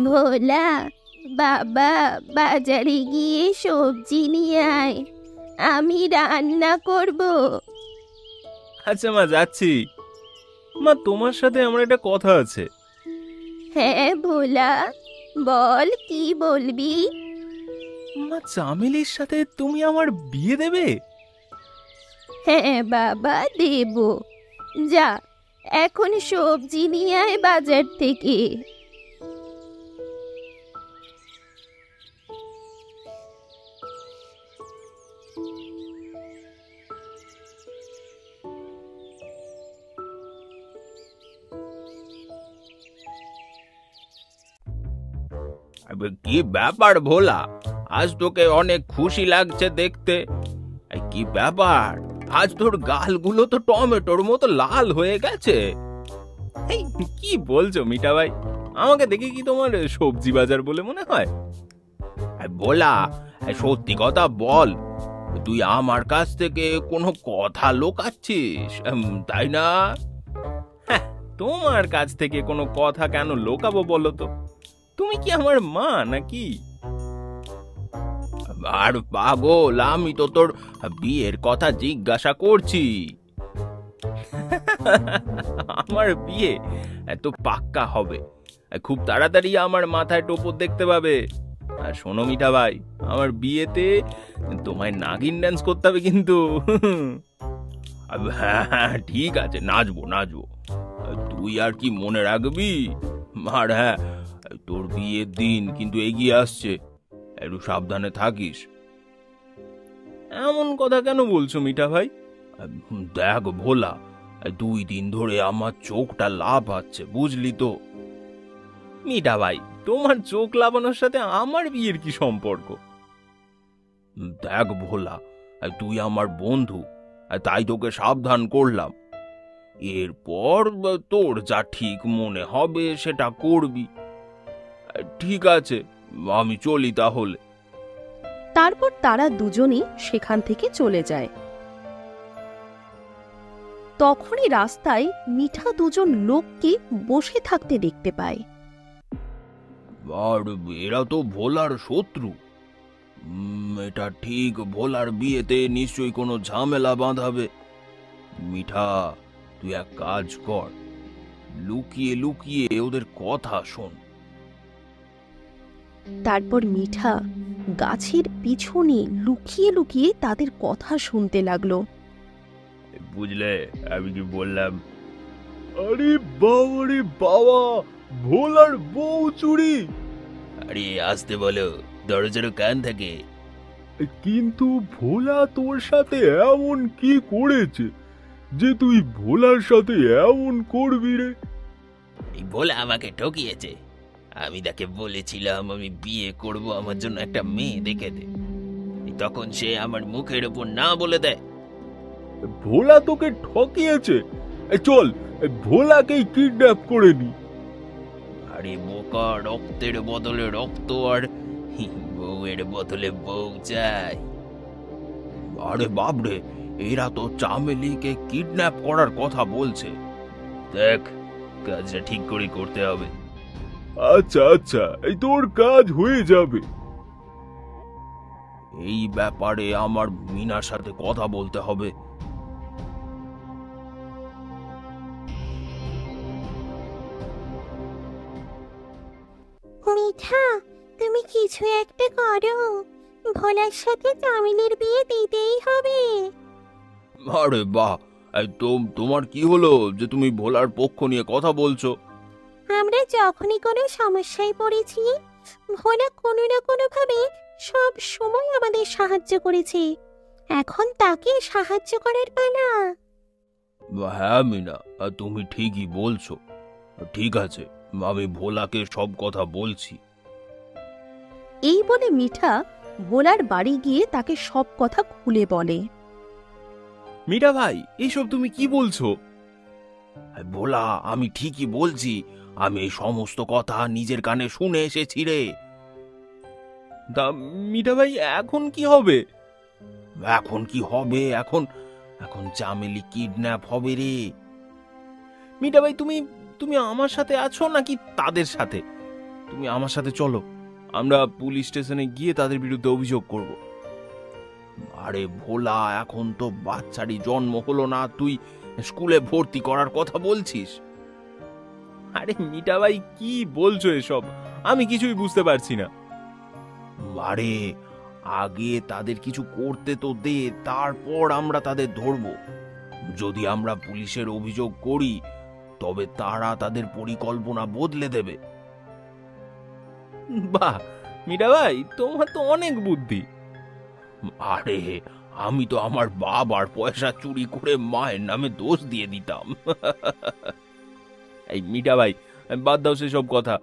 ভোলা, বাবা বাজারে গিয়ে সবজি নিয়ে আয়, আমি রান্না করব। আচ্ছা মা, যাচ্ছি। মা, তোমার সাথে আমার একটা কথা আছে। হ্যাঁ ভোলা, বল কি বলবি। মা, চামেলির সাথে তুমি আমার বিয়ে দেবে? হ্যাঁ বাবা, দেব। যা, এখন সবজি নিয়ে আয় বাজার থেকে। কি ব্যাপার ভোলা, আজ তোকে অনেক খুশি লাগছে দেখতে। কি ব্যাপার, আজ তোর গালগুলো তো টমেটোর মতো লাল হয়ে গেছে। এই কি বলছো মিঠা ভাই, আমাকে দেখে কি তোমার সবজি বাজার বলে মনে হয়? ভোলা, সত্যি কথা বল, তুই আমার কাছ থেকে কোনো কথা লুকাচ্ছিস, তাই না? তোমার কাছ থেকে কোনো কথা কেন লুকাবো বলো তো? তুমি কি আমার মা নাকি? আর পাগল, আমি তো তোর বিয়ের কথা জিজ্ঞাসা করছি। আমার বিয়ে এত পাক্কা হবে, খুব তাড়াতাড়ি আমার মাথায় টোপর দেখতে পাবে। আর শোনো মিঠা ভাই, আমার বিয়েতে তোমায় নাগিন ড্যান্স করতে হবে কিন্তু। হ্যাঁ ঠিক আছে, নাচবো নাচবো। তুই আর কি মনে রাখবি? আর হ্যাঁ, তোর বিয়ের দিন কিন্তু এগিয়ে আসছে, একটু সাবধানে থাকিস। এমন কথা কেন বলছো মিঠা ভাই? দেখ ভোলা, 2 দিন ধরে আমার চোখটা লাভ আছে, বুঝলি তো? মিঠা ভাই, তোমার চোখ লাভানোর সাথে আমার বিয়ের কি সম্পর্ক? দেখ ভোলা, তুই আমার বন্ধু, তাই তোকে সাবধান করলাম। এরপর তোর যা ঠিক মনে হবে সেটা করবি। ঠিক আছে, আমি চলি তাহলে। তারপর তারা দুজনেই সেখান থেকে চলে যায়। তখনই রাস্তায় মিঠা দুজন লোককে বসে থাকতে দেখতে পায়। আর এরা তো ভোলার শত্রু। এটা ঠিক, ভোলার বিয়েতে নিশ্চয়ই কোনো ঝামেলা বাঁধাবে। মিঠা, তুই এক কাজ কর, লুকিয়ে লুকিয়ে ওদের কথা শোন। তারপর মিঠা গাছের পিছনে লুকিয়ে লুকিয়ে তাদের কথা শুনতে লাগলো। বুঝলে আমি কি বললাম? আরে বাবা রে বাবা, ভোলার বউ চুরি! আরে আসতে বলো, দরজার কান থাকে। কিন্তু ভোলা তোর সাথে এমন কি করেছে যে তুই ভোলার সাথে এমন করবি রে? ভোলা আমাকে ঠকিয়েছে। আমি তাকে বলেছিলাম আমি বিয়ে করব, আমার জন্য একটা মেয়ে দেখে দে, তখন সে আমার মুখের উপর না বলে দেয়। ভোলা তোকে ঠকিয়েছে? চল ভোলাকেই কিডন্যাপ করে নি। আরে বোকা, রক্তের বদলে রক্ত আর বউয়ের বদলে বউ চাই। আরে বাপরে, এরা তো চামেলিকে কিডন্যাপ করার কথা বলছে। দেখ, কাজটা ঠিক করে করতে হবে। আচ্ছা আচ্ছা, এই তোর কাজ হয়ে যাবে। এই ব্যাপারে আমার মিনার সাথে কথা বলতে হবে। মিঠা, তুমি কিছু একটা করো, ভোলার সাথে চামেলির বিয়ে দিতেই হবে। আরে বাহ, তোমার কি হলো যে তুমি ভোলার পক্ষ নিয়ে কথা বলছো? আমরা যখনই কোনো সমস্যায় পড়েছি, ভোলা কোনো না কোনো ভাবে সব সময় আমাদের সাহায্য করেছে, এখন তাকে সাহায্য করার পালা। হ্যাঁ মিনা, তুমি ঠিকই বলছো। ঠিক আছে, আমি ভোলাকে সব কথা বলছি। এই বলে মিঠা ভোলার বাড়ি গিয়ে তাকে সব কথা খুলে বলে। মিঠা ভাই, এইসব তুমি কি বলছো? ভোলা, আমি ঠিকই বলছি, আমি এই সমস্ত কথা নিজের কানে শুনে এসেছি রে। তা মিঠা ভাই এখন কি হবে? এখন কি হবে? এখন এখন চামেলি কিডন্যাপ হবে রে। মিঠা ভাই, তুমি তুমি আমার সাথে আছো নাকি তাদের সাথে? তুমি আমার সাথে চলো, আমরা পুলিশ স্টেশনে গিয়ে তাদের বিরুদ্ধে অভিযোগ করব। আরে ভোলা, এখন তো বাচ্চারই জন্ম হলো না, তুই স্কুলে ভর্তি করার কথা বলছিস? আরে মিঠা ভাই, কি বলছো এসব? আমি কিছুই বুঝতে পারছি না। আরে আগে তাদের কিছু করতে তো দে, তারপর আমরা তাদের ধরব। যদি আমরা পুলিশের অভিযোগ করি তবে তারা তাদের পরিকল্পনা বদলে দেবে। বাহ মিঠা ভাই, তোমার তো অনেক বুদ্ধি। আরে আমি তো আমার বাবার পয়সা চুরি করে মায়ের নামে দোষ দিয়ে দিতাম। এই মিঠা ভাই, বাদ দাও সেসব কথা,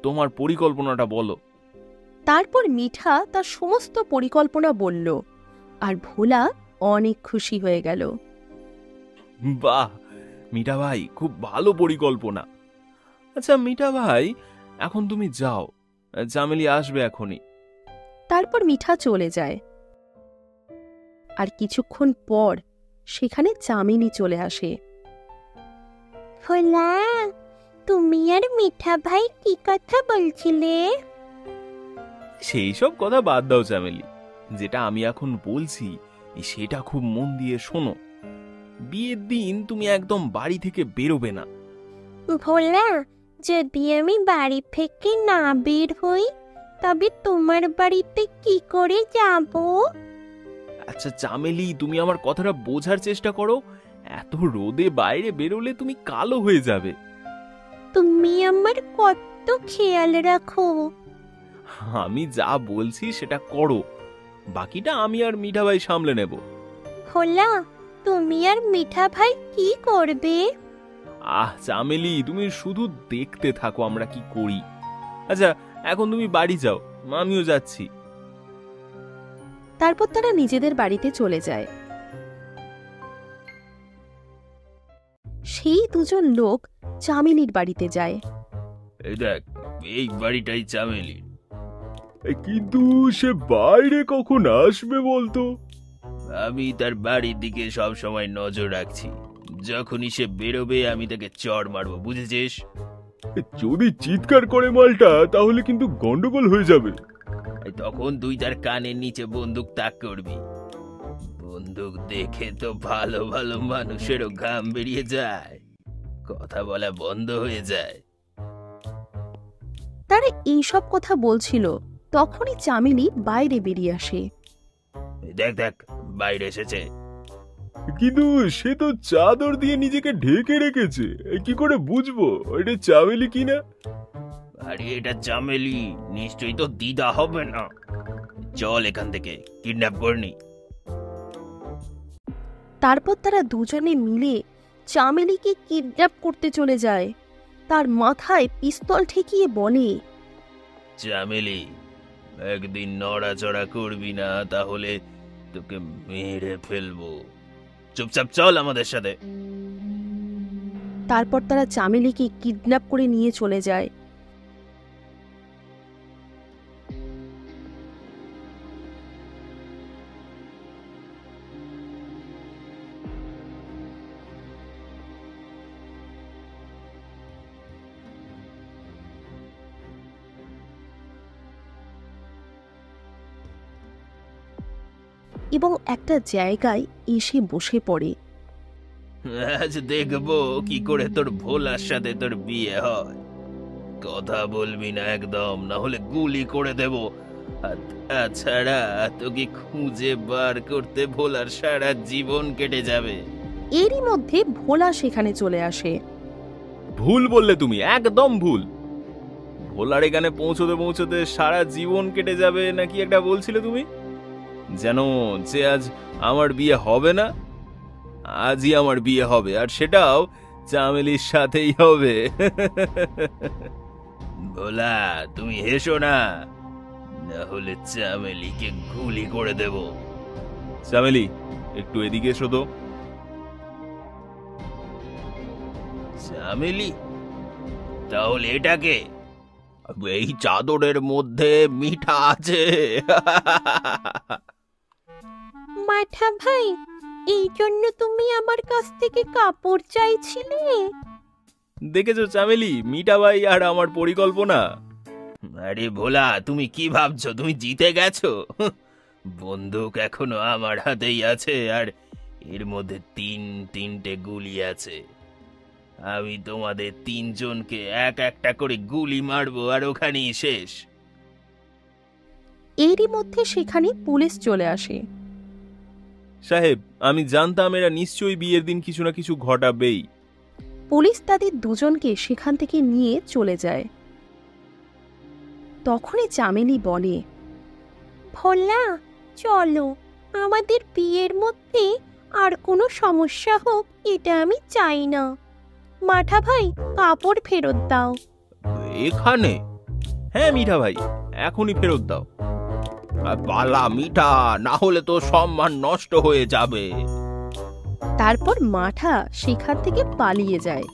তোমার পরিকল্পনাটা বলো। তারপর মিঠা তার সমস্ত পরিকল্পনা বলল, আর ভোলা অনেক খুশি হয়ে গেল। বাহ মিঠা ভাই, খুব ভালো পরিকল্পনা। আচ্ছা মিঠা ভাই, এখন তুমি যাও, চামেলি আসবে এখনই। তারপর মিঠা চলে যায়, আর কিছুক্ষণ পর সেখানে চামেলি চলে আসে। ভোলা, তুমি আর মিঠা ভাই কি কথা বলছিলে? সেই সব কথা বাদ দাও চামেলি, যেটা আমি এখন বলছি সেটা খুব মন দিয়ে শোনো। বিয়ের দিন তুমি একদম বাড়ি থেকে বেরোবে না। ভোলা, যদি আমি বাড়ি থেকে না বের হই তবে তোমার বাড়িতে কি করে যাব? আচ্ছা চামেলি, তুমি আমার কথাটা বোঝার চেষ্টা করো। এত রোদে বাইরে বেরোলে তুমি কালো হয়ে যাবে। তুমি আমার কত খেয়াল রাখো। আমি যা বলছি সেটা করো, বাকিটা আমি আর মিঠা ভাই সামলে নেব। ভোলা, তুমি আর মিঠা ভাই কি করবে? আহ চামেলি, তুমি শুধু দেখতে থাকো আমরা কি করি। আচ্ছা এখন তুমি বাড়ি যাও, আমিও যাচ্ছি। তারপর তারা নিজেদের বাড়িতে চলে যায়। সেই দুজন লোক চামেলির বাড়িতে যায়। এই দেখ, এই বাড়িটাই চামেলি। কিন্তু সে বাইরে কখন আসবে বলতো? আমি তার বাড়ির দিকে সব সময় নজর রাখছি, যখনই সে বেরোবে আমি তাকে চড় মারবো, বুঝেছিস? যদি চিৎকার করে মালটা, তাহলে কিন্তু গন্ডগোল হয়ে যাবে। তখন তুই তার কানের নিচে বন্দুক তাক করবি। বন্দুক দেখে তো ভালো ভালো মানুষেরও ঘাম বেরিয়ে যায়, কথা বলা বন্ধ হয়ে যায়। তারা এইসব কথা বলছিল, তখনই চামেলি বাইরে বেরিয়ে আসে। দেখ দেখ, বাইরে এসেছে। কিন্তু সে তো চাদর দিয়ে নিজেকে ঢেকে রেখেছে, কি করে বুঝবো এটা চামেলি কিনা? আরে এটা চামেলি, নিশ্চয়ই তো দিদা হবে না। চল এখান থেকে, কিডন্যাপ করনি। তারপর তারা দুজনে মিলে চামেলিকে কিডন্যাপ করতে চলে যায়। তার মাথায় পিস্তল ঠেকিয়ে বলে, চামেলি, একদিন নড়াচড়া করবি না, তাহলে তোকে মেরে ফেলবো। চুপচাপ চল আমাদের সাথে। তারপর তারা চামেলিকে কিডন্যাপ করে নিয়ে চলে যায়। এবং একটা জায়গায় এসে বসে পড়ে। আজ দেখবো কি করে তোর ভোলার সাথে তোর বিয়ে হয়। কথা বলবি না একদম, না হলে গুলি করে দেব। আর তাছাড়া তোকে খুঁজে বার করতে ভোলার সারা জীবন কেটে যাবে। এরই মধ্যে ভোলা সেখানে চলে আসে। ভুল বললে তুমি, একদম ভুল। ভোলার এখানে পৌঁছতে পৌঁছতে সারা জীবন কেটে যাবে নাকি একটা বলছিলে তুমি? যেন যে আজ আমার বিয়ে হবে না, আজই আমার বিয়ে হবে, আর সেটাও চামেলির সাথেই হবে। ভোলা, তুমি হেসো না, না হলে চামেলিকে গুলি করে দেব। চামেলি, একটু এদিকে এসো তো। চামেলি, তাহলে এটাকে? এই চাদরের মধ্যে মিঠা আছে। মাঠা ভাই, এই জন্য তুমি আমার কাছ থেকে কাপড় চাইছিলে? দেখেছো চামেলি, মিঠা ভাই আর আমার পরিকল্পনা। আরে ভোলা, তুমি কি ভাবছো তুমি জিতে গেছো? বন্দুক এখনো আমার হাতেই আছে, আর এর মধ্যে তিনটে গুলি আছে। আমি তোমাদের তিনজনকে একটা করে গুলি মারবো, আর ওখানেই শেষ। এরই মধ্যে সেখানে পুলিশ চলে আসে। সাহেব, আমি জানতাম এরা নিশ্চয়ই বিয়ের দিন কিছু না কিছু ঘটাবেই। পুলিশ তাদের দুজনকে সেখান থেকে নিয়ে চলে যায়। তখনই চামেলি বলে, ভোলা, চলো, আমাদের বিয়ের মধ্যে আর কোনো সমস্যা হোক এটা আমি চাই না। মাঠা ভাই, কাপড় ফেরত দাও। এখানে? হ্যাঁ মিঠা ভাই, এখনই ফেরত দাও। পালা মিঠা, না হলে তো সম্মান নষ্ট হয়ে যাবে। তারপর মাঠা সেখান থেকে পালিয়ে যায়